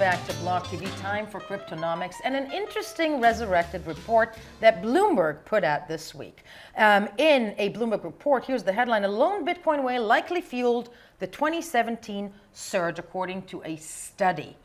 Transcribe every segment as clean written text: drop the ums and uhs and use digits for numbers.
back to Block TV, time for Cryptonomics and an interesting resurrected report that Bloomberg put out this week. In a Bloomberg report, here's the headline: a lone Bitcoin whale likely fueled the 2017 surge, according to a study.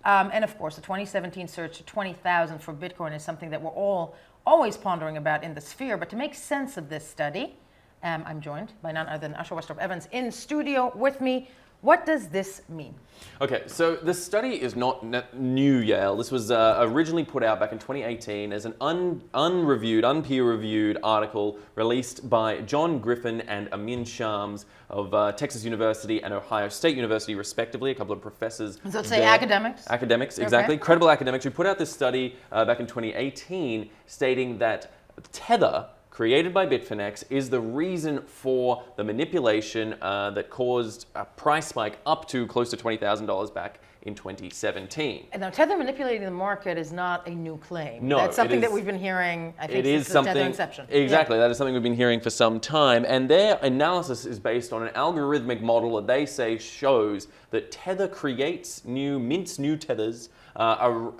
And of course, the 2017 surge to 20,000 for Bitcoin is something that we're all always pondering about in the sphere. But to make sense of this study, I'm joined by none other than Westropp-Evans in studio with me. What does this mean? Okay, so the study is not new, Yale. This was originally put out back in 2018 as an unpeer-reviewed article released by John Griffin and Amin Shams of Texas University and Ohio State University, respectively, a couple of professors. Does that say academics? Academics, exactly. Okay. Credible academics who put out this study back in 2018 stating that Tether, created by Bitfinex, is the reason for the manipulation that caused a price spike up to close to $20,000 back in 2017. And now, Tether manipulating the market is not a new claim. No, that's something that we've been hearing, I think, since the Tether inception. Exactly, that is something we've been hearing for some time. And their analysis is based on an algorithmic model that they say shows that Tether mints new tethers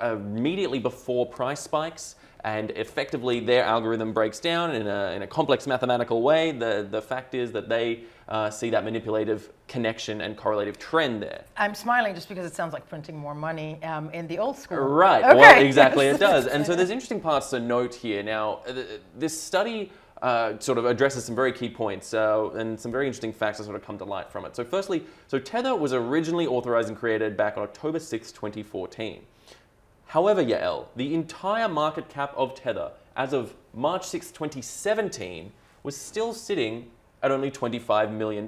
immediately before price spikes. And effectively, their algorithm breaks down in a complex mathematical way. The fact is that they see that manipulative connection and correlative trend there. I'm smiling just because it sounds like printing more money in the old school. Right, okay. Well, exactly, it does. And so there's interesting parts to note here. Now, this study sort of addresses some very key points and some very interesting facts that sort of come to light from it. So firstly, Tether was originally authorized and created back on October 6, 2014. However, Yael, the entire market cap of Tether as of March 6, 2017 was still sitting at only $25 million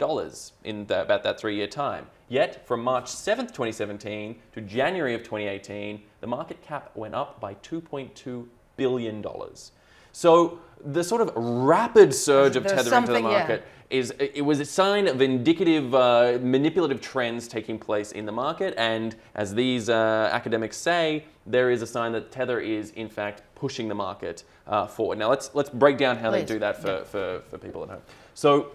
in about that 3-year time. Yet, from March 7th, 2017 to January of 2018, the market cap went up by $2.2 billion. So the sort of rapid surge of Tether into the market it was a sign of indicative manipulative trends taking place in the market, and as these academics say, there is a sign that Tether is in fact pushing the market forward. Now let's break down how they do that for people at home. So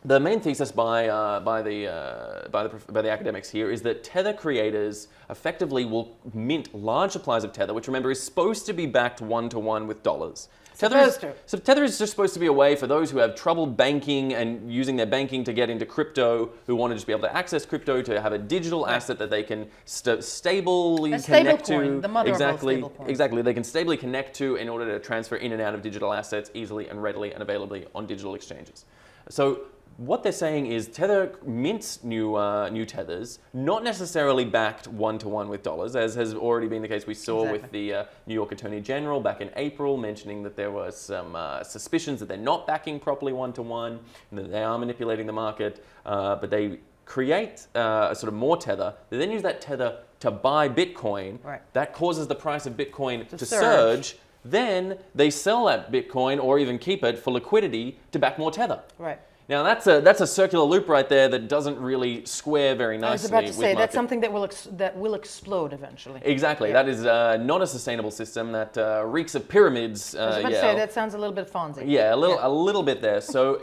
the main thesis by the academics here is that Tether creators effectively will mint large supplies of Tether, which remember is supposed to be backed one-to-one with dollars. Tether is just supposed to be a way for those who have trouble banking and using their banking to get into crypto, who want to just be able to access crypto, to have a digital asset that they can stably connect to. The mother of all stable coins. Exactly, they can stably connect to in order to transfer in and out of digital assets easily and readily and availably on digital exchanges. So what they're saying is Tether mints new tethers, not necessarily backed one-to-one with dollars, as has already been the case we saw with the New York Attorney General back in April, mentioning that there was some suspicions that they're not backing properly one-to-one, and that they are manipulating the market, but they create sort of more Tether. They then use that Tether to buy Bitcoin. Right. That causes the price of Bitcoin to surge. Then they sell that Bitcoin or even keep it for liquidity to back more Tether. Right. Now that's a circular loop right there that doesn't really square very nicely. I was about to say that's something that will explode eventually. Exactly. Yeah. That is not a sustainable system. That reeks of pyramids. I was about to say that sounds a little bit Fonzie. Yeah, a little bit there. So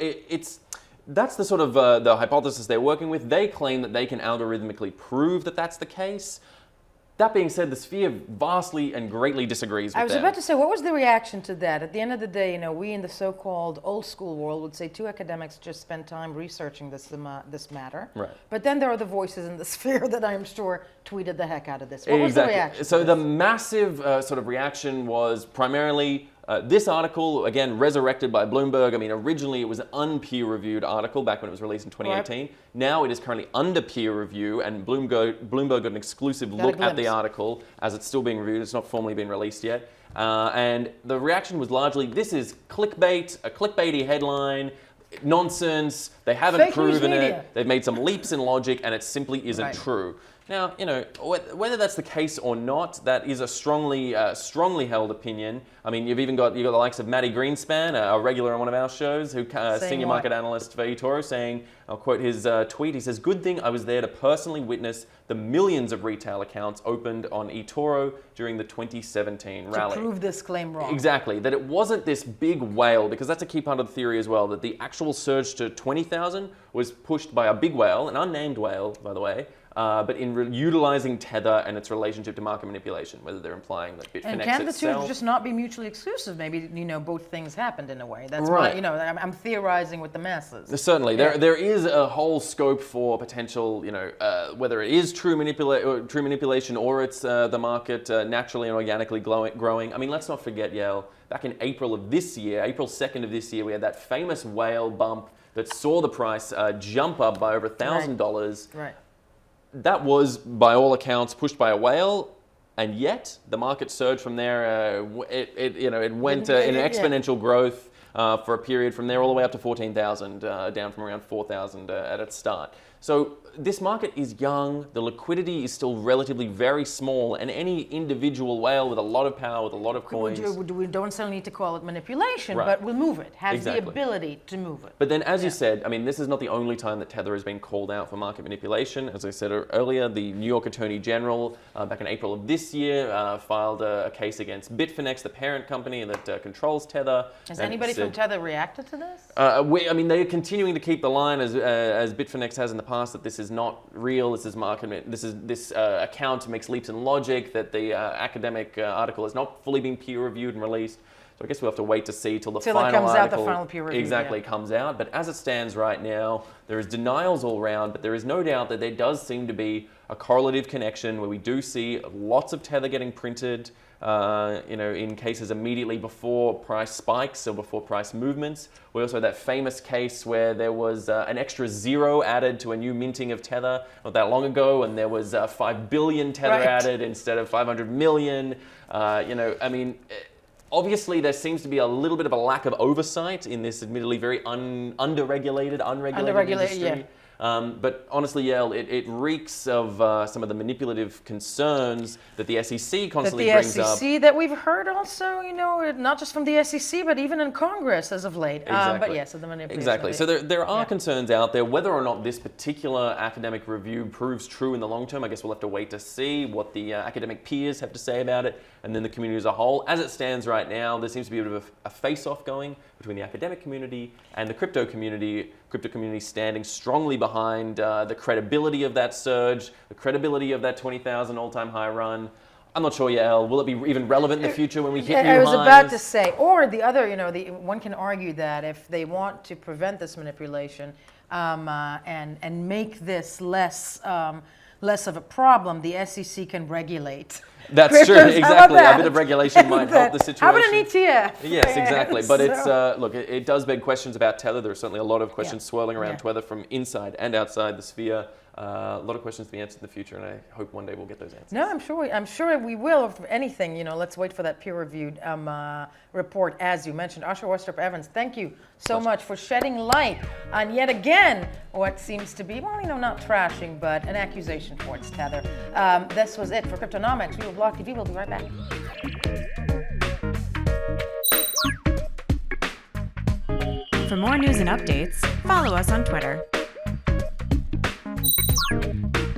that's the sort of the hypothesis they're working with. They claim that they can algorithmically prove that that's the case. That being said, the sphere vastly and greatly disagrees with that. I was about to say, what was the reaction to that? At the end of the day, we in the so-called old school world would say two academics just spent time researching this matter. Right. But then there are the voices in the sphere that I'm sure tweeted the heck out of this. What was the reaction? So the massive sort of reaction was primarily this article, again, resurrected by Bloomberg. I mean, originally it was an unpeer-reviewed article back when it was released in 2018. Right. Now it is currently under peer review, and Bloomberg got an exclusive look at the article as it's still being reviewed. It's not formally been released yet. And the reaction was largely, this is clickbait, a clickbaity headline, nonsense, they haven't proven it, they've made some leaps in logic, and it simply isn't true. Now, whether that's the case or not, that is a strongly held opinion. I mean, you've got the likes of Matty Greenspan, a regular on one of our shows, who senior market analyst for eToro, saying, I'll quote his tweet, he says, "Good thing I was there to personally witness the millions of retail accounts opened on eToro during the 2017 rally." To prove this claim wrong. Exactly, that it wasn't this big whale, because that's a key part of the theory as well, that the actual surge to 20,000 was pushed by a big whale, an unnamed whale, by the way, but in utilizing Tether and its relationship to market manipulation, whether they're implying that Bitfinex And can the two itself. just not be mutually exclusive? Maybe, both things happened in a way. That's Right. why, I'm theorizing with the masses. Certainly, there is a whole scope for potential, whether it is true manipulation or it's the market naturally and organically growing. I mean, let's not forget, Yael, back in April of this year, April 2nd of this year, we had that famous whale bump that saw the price jump up by over $1,000. Right. That was, by all accounts, pushed by a whale. And yet, the market surged from there. It went in an exponential growth for a period from there all the way up to 14,000, down from around 4,000 at its start. So this market is young. The liquidity is still relatively very small, and any individual whale with a lot of power, with a lot of coins. We don't necessarily need to call it manipulation, Right. but we'll move it. Has Exactly. the ability to move it. But then, as you said, I mean, this is not the only time that Tether has been called out for market manipulation. As I said earlier, the New York Attorney General, back in April of this year, filed a case against Bitfinex, the parent company that controls Tether. Has anybody from Tether reacted to this? They're continuing to keep the line as Bitfinex has in the past that this is not real. This account makes leaps in logic. That the academic article has not fully been peer reviewed and released. So I guess we'll have to wait to see till the final it comes article out, the final peer review. exactly comes out. But as it stands right now, there is denials all around. But there is no doubt that there does seem to be a correlative connection where we do see lots of Tether getting printed. In cases immediately before price spikes or before price movements. We also had that famous case where there was an extra zero added to a new minting of Tether not that long ago, and there was 5 billion Tether added instead of 500 million. Obviously, there seems to be a little bit of a lack of oversight in this admittedly very unregulated industry. Yeah. But honestly, Yael, it reeks of some of the manipulative concerns that the SEC constantly brings up. That we've heard also, not just from the SEC, but even in Congress as of late. Exactly. But yes, the manipulation. Exactly. So there are concerns out there. Whether or not this particular academic review proves true in the long term, I guess we'll have to wait to see what the academic peers have to say about it, and then the community as a whole. As it stands right now, there seems to be a bit of a face-off going between the academic community and the crypto community. Crypto community standing strongly behind the credibility of that surge, the credibility of that 20,000 all-time high run. I'm not sure, Yael. Will it be even relevant in the future when we hit new highs? I was about to say, or the other, one can argue that if they want to prevent this manipulation and make this less of a problem, the SEC can regulate. That's true, exactly. A bit of regulation might help the situation. How about an ETF? Yes, exactly. But it's it does beg questions about Tether. There are certainly a lot of questions swirling around Tether from inside and outside the sphere. A lot of questions to be answered in the future, and I hope one day we'll get those answers. No, I'm sure we will. If anything, let's wait for that peer-reviewed report, as you mentioned. Usher Westropp-Evans, thank you so much for shedding light on yet again what seems to be, not trashing, but an accusation towards Tether. This was it for Cryptonomics. We will BLOCKTV. We'll be right back. For more news and updates, follow us on Twitter.